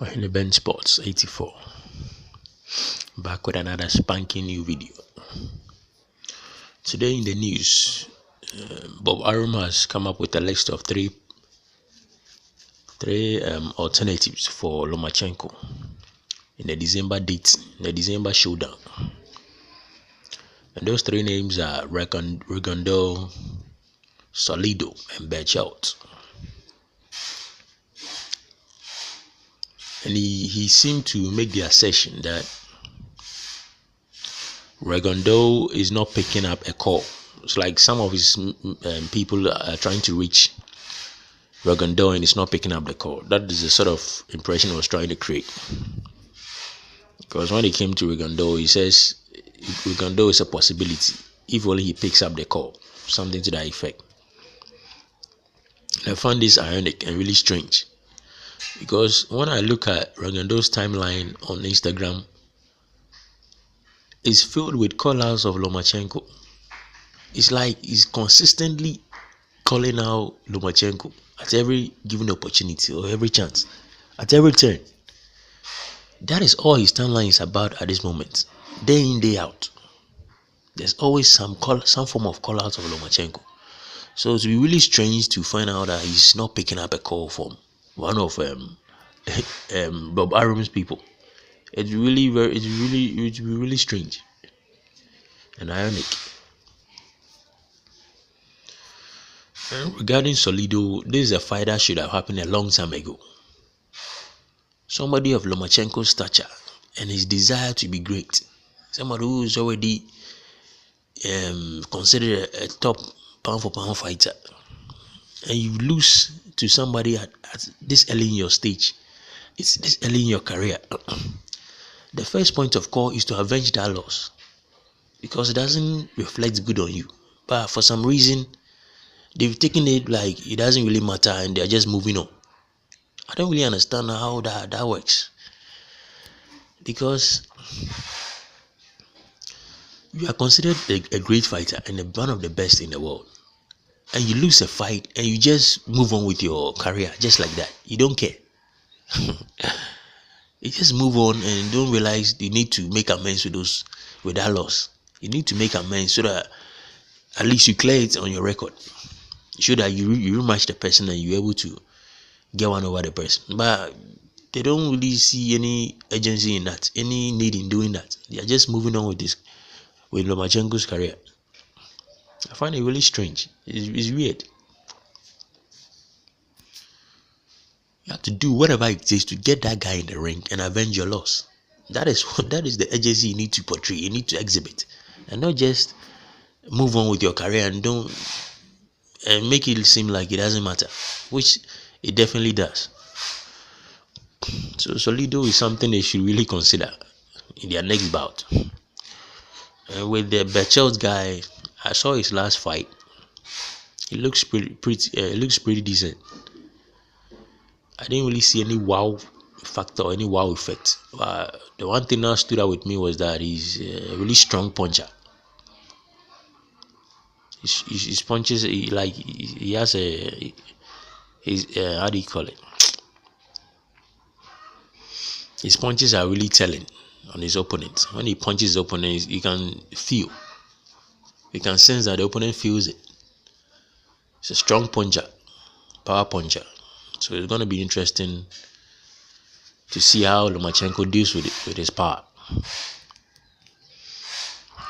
In the bench Sports 84, back with another spanking new video. Today in the news, Bob Arum has come up with a list of three alternatives for Lomachenko in the December showdown. And those three names are Rigondeaux, Salido, and Berchelt. And he seemed to make the assertion that Rigondeaux is not picking up a call. It's like some of his people are trying to reach Rigondeaux and he's not picking up the call. That is the sort of impression I was trying to create. Because when it came to Rigondeaux, he says Rigondeaux is a possibility if only he picks up the call. Something to that effect. I found this ironic and really strange. Because when I look at Rigondeaux's timeline on Instagram, it's filled with call-outs of Lomachenko. It's like he's consistently calling out Lomachenko at every given opportunity or every chance, at every turn. That is all his timeline is about at this moment. Day in, day out. There's always some form of call-out of Lomachenko. So it will be really strange to find out that he's not picking up a call from one of Bob Arum's people. It's really really strange and ironic. And regarding Salido, this is a fight that should have happened a long time ago. Somebody of Lomachenko's stature and his desire to be great. Somebody who is already considered a top pound for pound fighter. And you lose to somebody at this early in your stage. It's this early in your career. The first point of call is to avenge that loss, because it doesn't reflect good on you. But for some reason, they've taken it like it doesn't really matter and they're just moving on. I don't really understand how that works. Because you are considered a great fighter and one of the best in the world. And you lose a fight and you just move on with your career just like that. You don't care. You just move on and don't realize you need to make amends with that loss. You need to make amends so that at least you clear it on your record. Show that you rematch the person and you're able to get one over the person. But they don't really see any urgency in that, any need in doing that. They are just moving on with Lomachenko's career. I find it really strange. It's weird. You have to do whatever it takes to get that guy in the ring and avenge your loss. That is the urgency you need to portray. You need to exhibit, and not just move on with your career and make it seem like it doesn't matter, which it definitely does. So Salido is something they should really consider in their next bout. And with the Berchelt guy, I saw his last fight. It looks pretty decent. I didn't really see any wow factor or any wow effect. The one thing that stood out with me was that he's a really strong puncher. His punches, he has how do you call it? His punches are really telling on his opponent. When he punches his opponent, you can sense that the opponent feels it. It's a strong puncher, power puncher. So it's going to be interesting to see how Lomachenko deals with his power.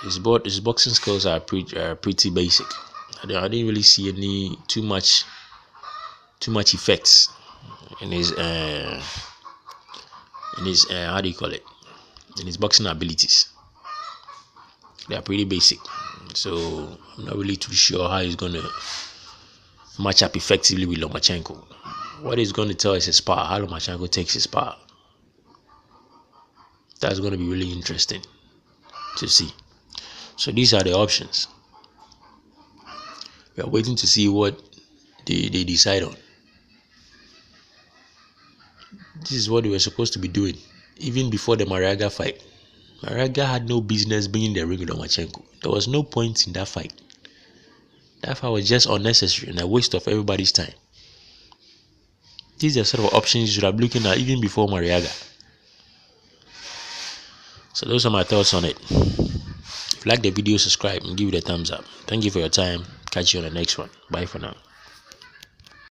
His boxing skills are pretty basic. I didn't really see any too much effects in his how do you call it? In his boxing abilities. They are pretty basic. So I'm not really too sure how he's going to match up effectively with Lomachenko. What he's going to tell is his power, how Lomachenko takes his power. That's going to be really interesting to see. So these are the options. We are waiting to see what they decide on. This is what they were supposed to be doing even before the Mariaga fight. Mariaga had no business being in the ring with Lomachenko. There was no point in that fight. That fight was just unnecessary and a waste of everybody's time. These are sort of options you should have looking at even before Mariaga. So those are my thoughts on it. If you like the video, subscribe and give it a thumbs up. Thank you for your time. Catch you on the next one. Bye for now.